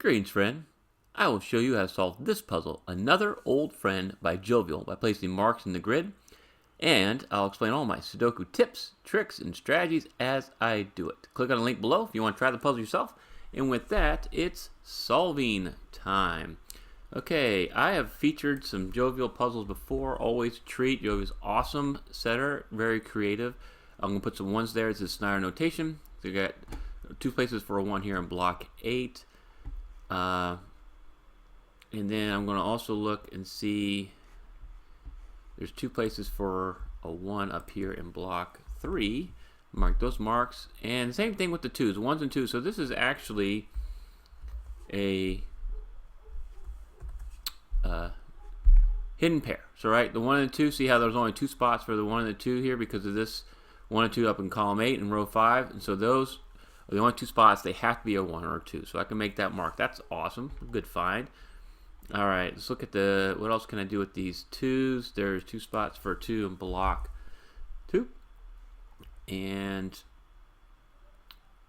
Greetings, friend. I will show you how to solve this puzzle, Another Old Friend by Jovial, by placing marks in the grid, and I'll explain all my Sudoku tips, tricks, and strategies as I do it. Click on the link below if you want to try the puzzle yourself, and with that, it's solving time. Okay, I have featured some Jovial puzzles before, always a treat. Jovial's awesome setter, very creative. I'm going to put some ones there as a Snyder notation. So you got two places for a 1 here in block 8. And then I'm going to also look and see there's 2 places for a 1 up here in block 3. Mark those marks. And same thing with the 2s, 1s and 2s. So this is actually a hidden pair. So right, the 1 and the 2, see how there's only 2 spots for the 1 and the 2 here because of this 1 and 2 up in column 8 and row 5. And so those are the only 2 spots. They have to be a 1 or a 2. So I can make that mark. That's awesome. Good find. All right, let's look at what else can I do with these 2s. There's 2 spots for a 2 in block 2. And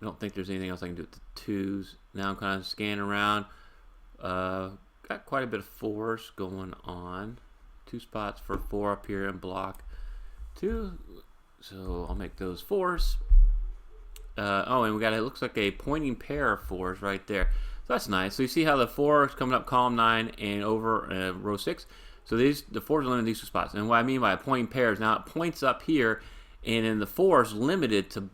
I don't think there's anything else I can do with the 2s. Now I'm kind of scanning around. Got quite a bit of 4s going on. 2 spots for 4 up here in block 2. So I'll make those 4s. Oh, and we got, it looks like a pointing pair of 4s right there. So that's nice. So you see how the 4 is coming up column 9 and over row 6. So the 4s are limited to these 2 spots. And what I mean by a pointing pair is now it points up here, and then the 4 is limited to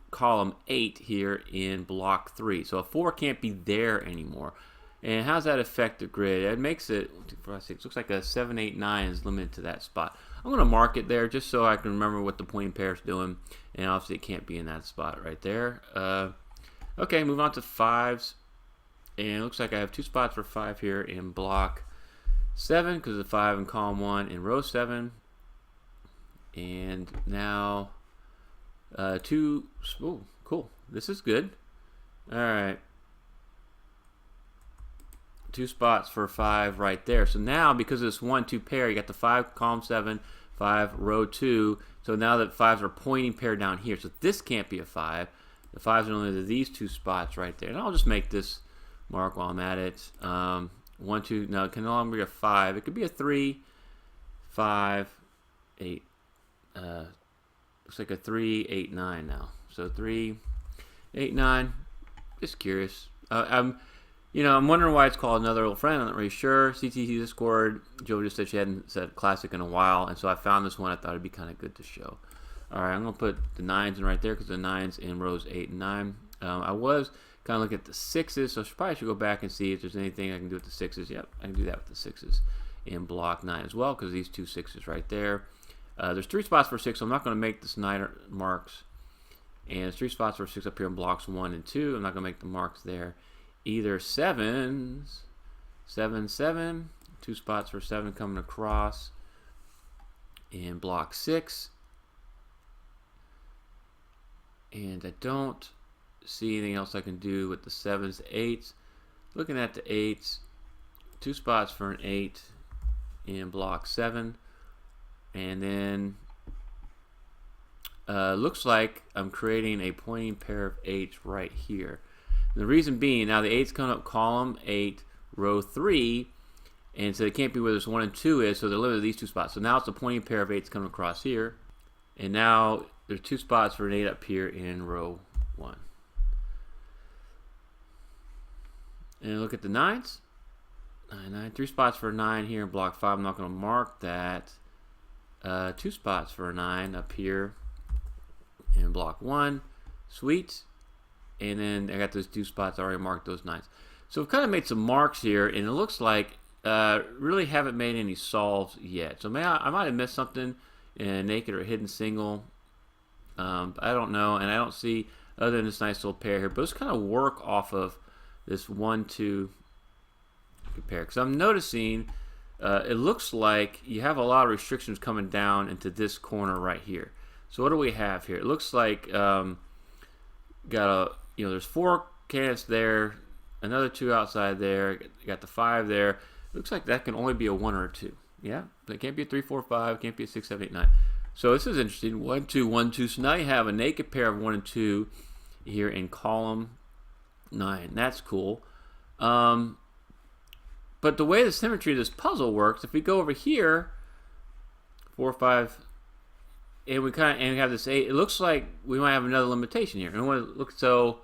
column 8 here in block 3. So a 4 can't be there anymore. And how does that affect the grid? It makes it, 1, 2, 4, 5, 6, looks like a 7, 8, 9 is limited to that spot. I'm going to mark it there just so I can remember what the pointing pair is doing. And obviously it can't be in that spot right there. Okay, move on to 5s. And it looks like I have 2 spots for 5 here in block 7 because of the 5 in column 1 in row 7. And now 2, oh, cool. This is good. All right. 2 spots for 5 right there. So now because of this 1, 2 pair, you got the 5 column 7, 5 row 2. So now that 5s are pointing pair down here. So this can't be a 5. The 5s are only to these 2 spots right there. And I'll just make this mark while I'm at it. 1, 2. No, it can no longer be a 5. It could be a 3, 5, 8. Looks like a 3, 8, 9 now. So 3, 8, 9. Just curious. I'm wondering why it's called Another Old Friend. I'm not really sure. CTC Discord, Joe just said she hadn't said Classic in a while, and so I found this one. I thought it'd be kind of good to show. All right, I'm going to put the 9s in right there because the 9s in rows 8 and 9. I was kind of looking at the 6s, so I probably should go back and see if there's anything I can do with the 6s. Yep, I can do that with the 6s in block 9 as well because these 2 6s right there. There's 3 spots for 6, so I'm not going to make the Snyder marks. And there's 3 spots for 6 up here in blocks 1 and 2. I'm not going to make the marks there. Either 7s, 7, 7, 2 spots for 7 coming across in block 6. And I don't see anything else I can do with the 7s, 8s. Looking at the 8s, 2 spots for an 8 in block 7. And then looks like I'm creating a pointing pair of 8s right here. And the reason being, now the 8's coming up column 8, row 3, and so it can't be where this 1 and 2 is, so they're limited to these 2 spots. So now it's a pointing pair of 8's coming across here. And now there's 2 spots for an 8 up here in row 1. And look at the 9s. 9, 9, 3 spots for a 9 here in block 5. I'm not going to mark that. 2 spots for a 9 up here in block 1. Sweet. And then I got those 2 spots. I already marked those 9s. So I've kind of made some marks here, and it looks like really haven't made any solves yet. So I might have missed something in a naked or hidden single. I don't know, and I don't see other than this nice little pair here. But let's kind of work off of this 1, 2 pair. Because I'm noticing it looks like you have a lot of restrictions coming down into this corner right here. So what do we have here? It looks like there's 4 candidates there, another 2 outside there, you got the 5 there. It looks like that can only be a 1 or a 2. Yeah, it can't be a 3, 4, 5, can't be a 6, 7, 8, 9. So this is interesting. 1, 2, 1, 2. So now you have a naked pair of 1 and 2 here in column 9. That's cool. But the way the symmetry of this puzzle works, if we go over here, 4, 5, and we have this 8, it looks like we might have another limitation here. And I want to look. So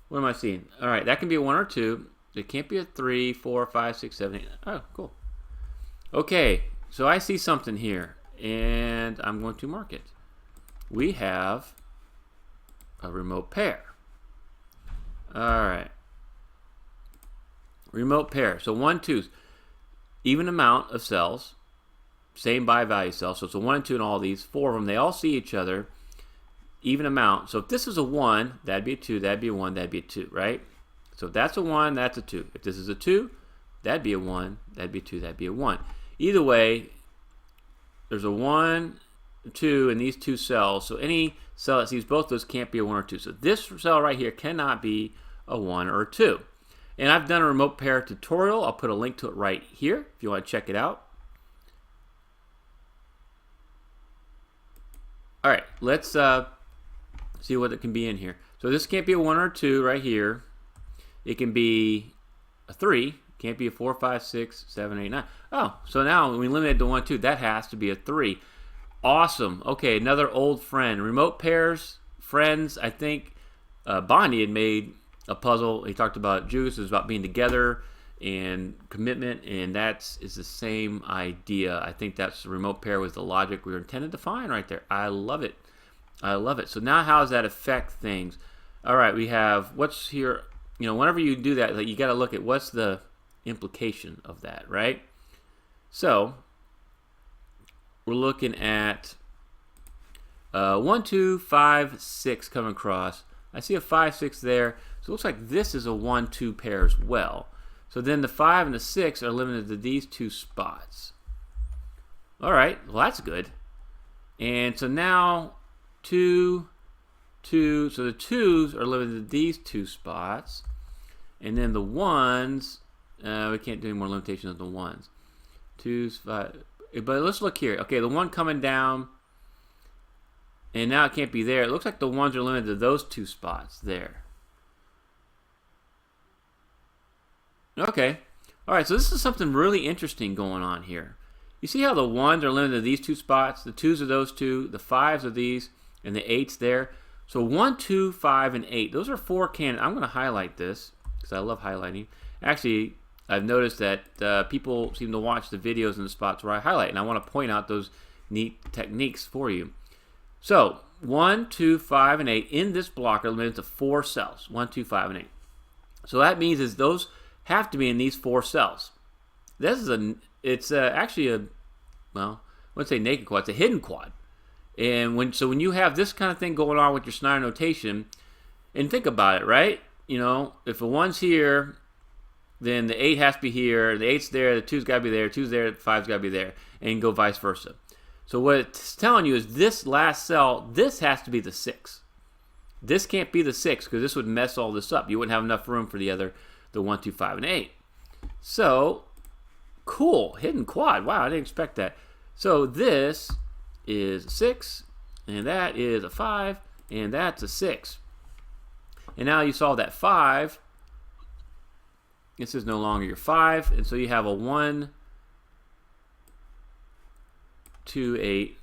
what am I seeing? All right, that can be a 1 or 2. It can't be a 3, 4, 5, 6, 7, 8. Oh, cool. Okay, so I see something here, and I'm going to mark it. We have a remote pair. All right. Remote pair. So 1, 2, even amount of cells, same by value cells. So it's a 1 and 2 in all these. 4 of them, they all see each other, even amount. So if this is a 1, that'd be a 2, that'd be a 1, that'd be a 2, right? So if that's a 1, that's a 2. If this is a 2, that'd be a 1, that'd be a 2, that'd be a 1. Either way, there's a 1, 2 in these 2 cells. So any cell that sees both those can't be a 1 or 2. So this cell right here cannot be a 1 or a 2. And I've done a remote pair tutorial. I'll put a link to it right here if you want to check it out. All right, let's see what it can be in here. So this can't be a 1 or a 2 right here. It can be a 3. Can't be a 4, 5, 6, 7, 8, 9. Oh, so now when we eliminate the 1, 2, that has to be a 3. Awesome. Okay, another old friend. Remote pairs, friends. I think Bonnie had made a puzzle. He talked about Juice. It was about being together and commitment, and that is the same idea. I think that's the remote pair was the logic we were intended to find right there. I love it. I love it. So now how does that affect things? All right, we have what's here. You know, whenever you do that, like, you got to look at what's the implication of that, right? So we're looking at 1, 2, 5, 6 coming across. I see a 5, 6 there. So it looks like this is a 1, 2 pair as well. So then the 5 and the 6 are limited to these 2 spots. All right, well, that's good. And so now 2, 2. So the 2s are limited to these 2 spots. And then the 1s, we can't do any more limitations of the 1s. 2s, 5. But let's look here. Okay, the 1 coming down. And now it can't be there. It looks like the 1s are limited to those 2 spots there. Okay. All right, so this is something really interesting going on here. You see how the 1s are limited to these 2 spots, the 2s are those 2, the 5s are these, and the 8s there. So 1, 2, 5, and 8. Those are 4 candidates. I'm going to highlight this because I love highlighting. Actually, I've noticed that people seem to watch the videos in the spots where I highlight, and I want to point out those neat techniques for you. So 1, 2, 5, and 8 in this block are limited to 4 cells. 1, 2, 5, and 8. So that means is those have to be in these 4 cells. This is it's actually a, well, I wouldn't say naked quad, it's a hidden quad. And when you have this kind of thing going on with your Snyder notation, and think about it, right? You know, if a 1's here, then the 8 has to be here, the 8's there, the 2's got to be there, 2's there, the 5's got to be there, and go vice versa. So what it's telling you is this last cell, this has to be the 6. This can't be the 6 because this would mess all this up. You wouldn't have enough room for the 1, 2, 5, and 8. So, cool. Hidden quad. Wow, I didn't expect that. So this is a 6, and that is a 5, and that's a 6. And now you solve that 5. This is no longer your 5, and so you have a 1, 2, 8.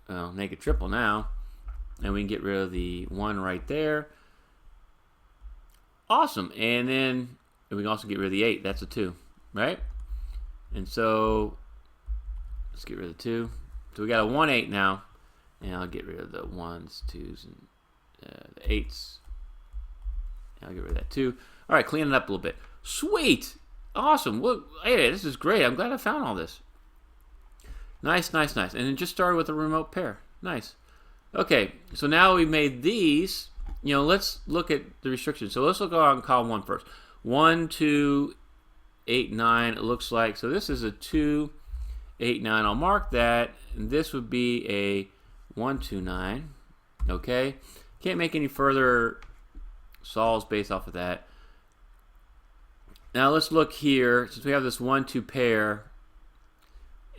Well, naked triple now. And we can get rid of the 1 right there. Awesome. And then we can also get rid of the 8. That's a 2, right? And so let's get rid of the 2. So we got a 1, 8 now. And I'll get rid of the 1s, 2s, and the 8s. I'll get rid of that 2. All right, clean it up a little bit. Sweet. Awesome. Well, hey, this is great. I'm glad I found all this. Nice, nice, nice. And it just started with a remote pair. Nice. Okay, so now we've made these. You know, let's look at the restrictions. So let's look on column 1 first. 1, 2, 8, 9. It looks like. So this is a 2, 8, 9. I'll mark that. And this would be a 1, 2, 9. Okay. Can't make any further solves based off of that. Now let's look here. Since we have this 1, 2 pair,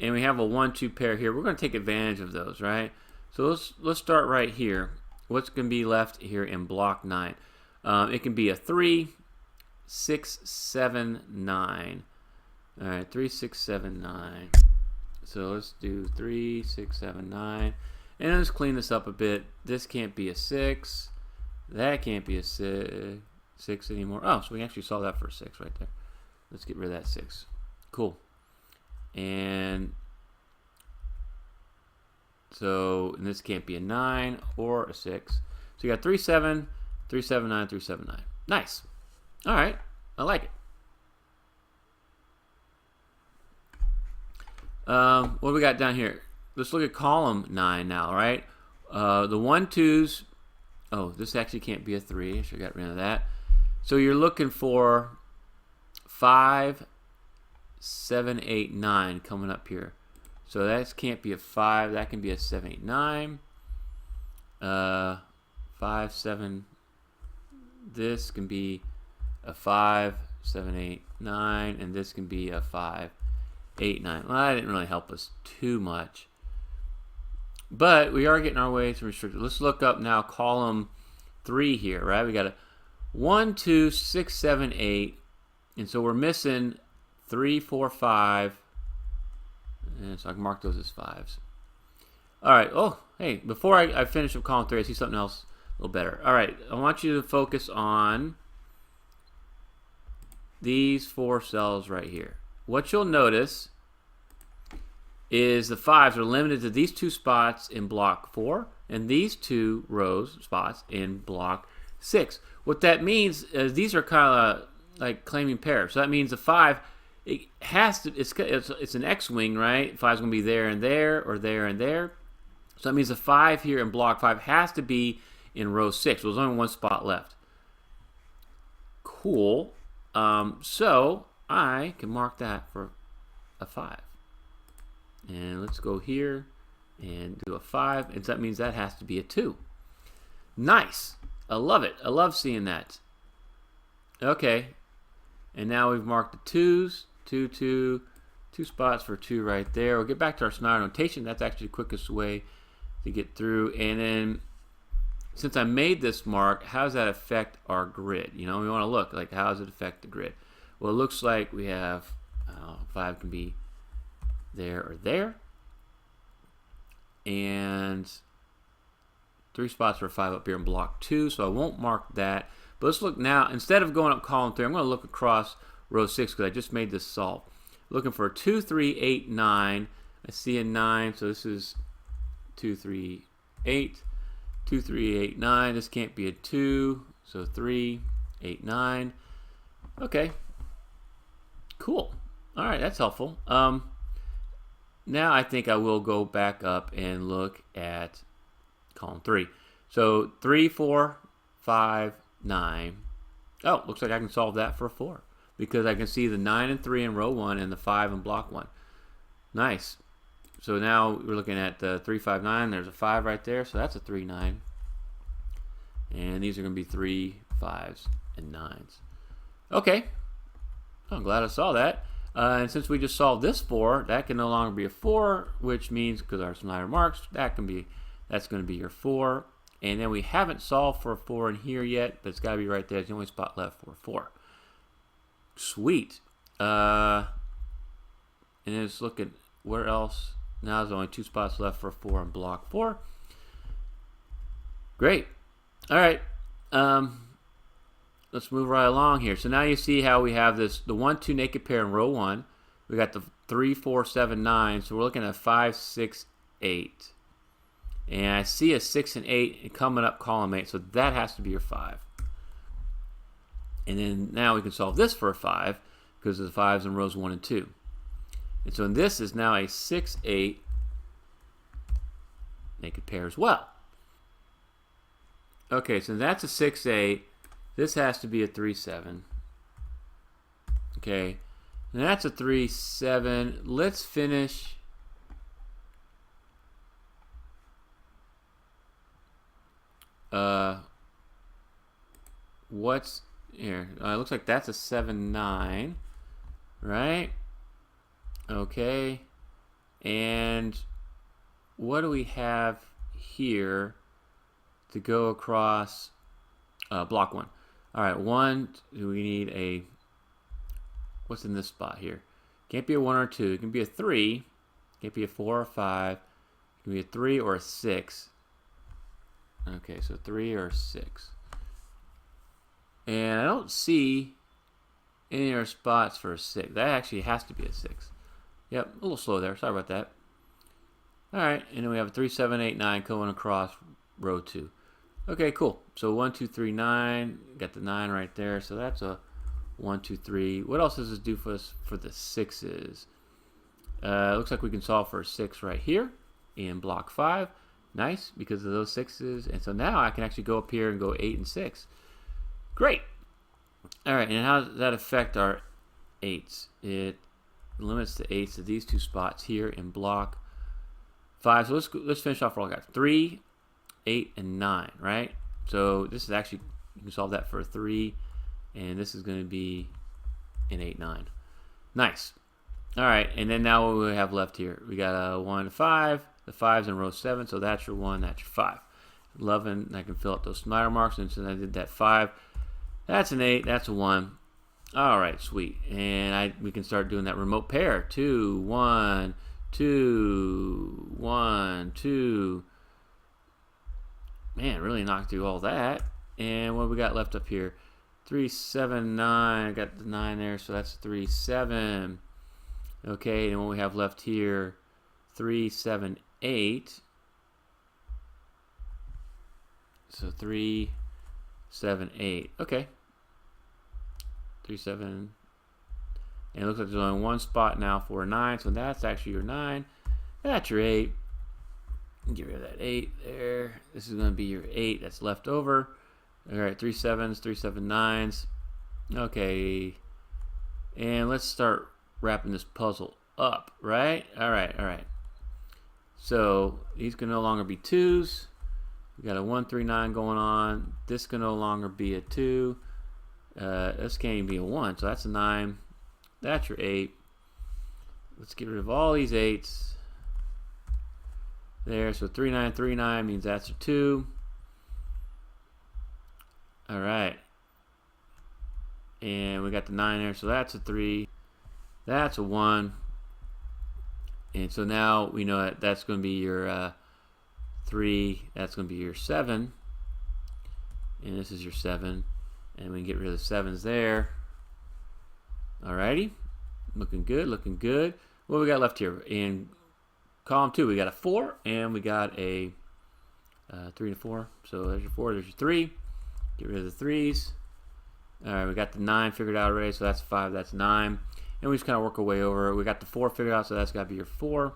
and we have a 1, 2 pair here, we're going to take advantage of those, right? So let's start right here. What's going to be left here in block 9? It can be a 3, 6, 7, 9. All right, 3, 6, 7, 9. So let's do 3, 6, 7, 9. And let's clean this up a bit. This can't be a 6. That can't be a 6 anymore. Oh, so we actually saw that for a 6 right there. Let's get rid of that 6. Cool. And so and this can't be a 9 or a 6. So you got 3, 7, 3, 7, 9, 3, 7, 9. Nice. All right. I like it. What do we got down here? Let's look at column 9 now, right? The 1, 2s. Oh, this actually can't be a 3. I should have got rid of that. So you're looking for 5, 7, 8, 9 coming up here. So that can't be a 5. That can be a 7, 8, 9. 5, 7. This can be a 5, 7, 8, 9. And this can be a 5, 8, 9. Well, that didn't really help us too much. But we are getting our way to restricted. Let's look up now column 3 here, right? We got a 1, 2, 6, 7, 8. And so we're missing 3, 4, 5. And so I can mark those as 5s. All right. Oh, hey, before I finish up column 3, I see something else a little better. All right. I want you to focus on these 4 cells right here. What you'll notice is the 5s are limited to these 2 spots in block 4 and these 2 rows spots in block 6. What that means is these are kind of like claiming pairs. So that means the 5, it has to, it's an X-wing, right? 5 is going to be there and there, or there and there. So that means the 5 here in block 5 has to be in row 6. Well, there's only 1 spot left. Cool. So I can mark that for a 5. And let's go here and do a 5. And so that means that has to be a 2. Nice. I love it. I love seeing that. Okay. And now we've marked the 2s. 2, 2. 2 spots for 2 right there. We'll get back to our Snyder notation. That's actually the quickest way to get through. And then since I made this mark, how does that affect our grid? You know, we want to look like how does it affect the grid? Well, it looks like we have 5 can be there or there, and 3 spots for 5 up here in block 2, so I won't mark that. But let's look now. Instead of going up column 3, I'm going to look across row 6 because I just made this solve. Looking for 2, 3, 8, 9. I see a 9, so this is 2, 3, 8. 2, 3, 8, 9. This can't be a 2, so 3, 8, 9. Okay. Cool. All right, that's helpful. Now I think I will go back up and look at column 3. So 3, 4, 5, 9. Oh, looks like I can solve that for a 4 because I can see the 9 and 3 in row 1 and the 5 in block 1. Nice. So now we're looking at the 3, 5, 9. There's a 5 right there, so that's a 3, 9. And these are going to be 3, 5s, and 9s. Okay. I'm glad I saw that. And since we just solved this 4, that can no longer be a 4, which means because our Snyder marks, that's going to be your 4. And then we haven't solved for a 4 in here yet, but it's got to be right there. It's the only spot left for a 4. Sweet. And then let's look at where else. Now there's only 2 spots left for a 4 in block 4. Great. All right. Let's move right along here. So now you see how we have this, the 1, 2 naked pair in row 1. We got the 3, 4, 7, 9. So we're looking at 5, 6, 8. And I see a 6 and 8 coming up column 8. So that has to be your 5. And then now we can solve this for a 5 because the 5's in rows 1 and 2. And so this is now a 6, 8 naked pair as well. Okay, so that's a 6, 8. This has to be a 3, 7. Okay, and that's a 3, 7. Let's finish. What's here? It looks like that's a 7, 9, right? Okay, and what do we have here to go across block 1? All right, 1. We need a. What's in this spot here? Can't be a 1 or 2. It can be a 3. Can't be a 4 or 5. It can be a 3 or a 6. Okay, so 3 or 6. And I don't see any other spots for a 6. That actually has to be a 6. Yep, a little slow there. Sorry about that. All right, and then we have a 3, 7, 8, 9 going across row 2. Okay, cool. So 1, 2, 3, 9. Got the 9 right there. So that's a 1, 2, 3. What else does this do for us for the 6s? Looks like we can solve for a 6 right here in block 5. Nice, because of those 6s. And so now I can actually go up here and go 8 and 6. Great. All right, and how does that affect our 8s? It limits the 8s to these 2 spots here in block 5. So let's finish off all guys. 3, 8, and 9, right? So this is actually, you can solve that for a 3, and this is going to be an 8, 9. Nice. All right, and then now what do we have left here? We got a 1 to 5. The 5's in row 7, so that's your 1, that's your 5. Loving, I can fill out those smiler marks, and since I did that 5, that's an 8, that's a 1. All right, sweet. And we can start doing that remote pair. 2, 1, 2, 1, 2. Man, really knocked through all that. And what do we got left up here? 3, 7, 9. I got the 9 there, so that's 3, 7. Okay, and what we have left here, 3, 7, 8. So 3, 7, 8. Okay. 3, 7. And it looks like there's only one spot now for a 9, so that's actually your 9. That's your 8. Get rid of that 8 there. This is going to be your 8 that's left over. All right, 3 7s, 3 7 9s. Okay. And let's start wrapping this puzzle up, right? All right. So these can no longer be 2s. We got a 1, 3, 9 going on. This can no longer be a 2. This can't even be a 1, so that's a 9. That's your 8. Let's get rid of all these 8s. There, so 3, 9, 3, 9 means that's a 2. All right. And we got the 9 there, so that's a 3. That's a 1. And so now we know that that's going to be your 3. That's going to be your 7. And this is your 7. And we can get rid of the 7s there. Alrighty. Looking good, looking good. What we got left here? In column 2, we got a 4. And we got a 3 and 4. So there's your 4, there's your 3. Get rid of the 3s. Alright, we got the 9 figured out already. So that's 5, that's 9. And we just kind of work our way over. We got the 4 figured out, so that's got to be your 4.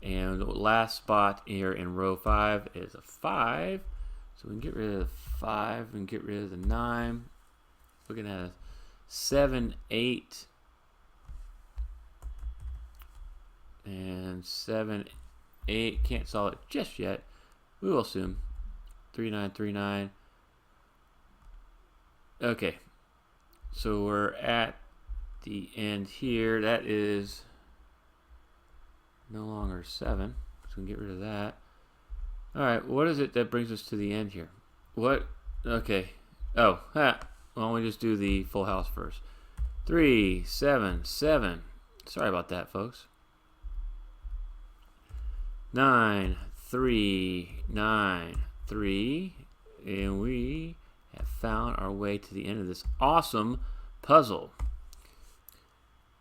And the last spot here in row 5 is a 5. So we can get rid of the 5 and get rid of the 9. Looking at a 7, 8. And 7, 8. Can't solve it just yet. We will soon. 3, 9, 3, 9. Okay. So we're at the end here. That is no longer 7. So we can get rid of that. Alright, what is it that brings us to the end here? What? Okay. Oh, why don't we just do the full house first? 3, 7, 7. Sorry about that, folks. 9, 3, 9, 3. And we have found our way to the end of this awesome puzzle.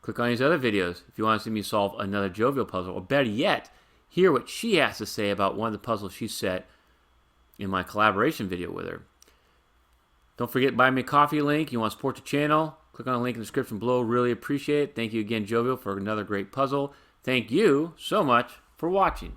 Click on these other videos if you want to see me solve another jovial puzzle, or better yet, hear what she has to say about one of the puzzles she set in my collaboration video with her. Don't forget, buy me a coffee link. You want to support the channel? Click on the link in the description below. Really appreciate it. Thank you again, Jovial, for another great puzzle. Thank you so much for watching.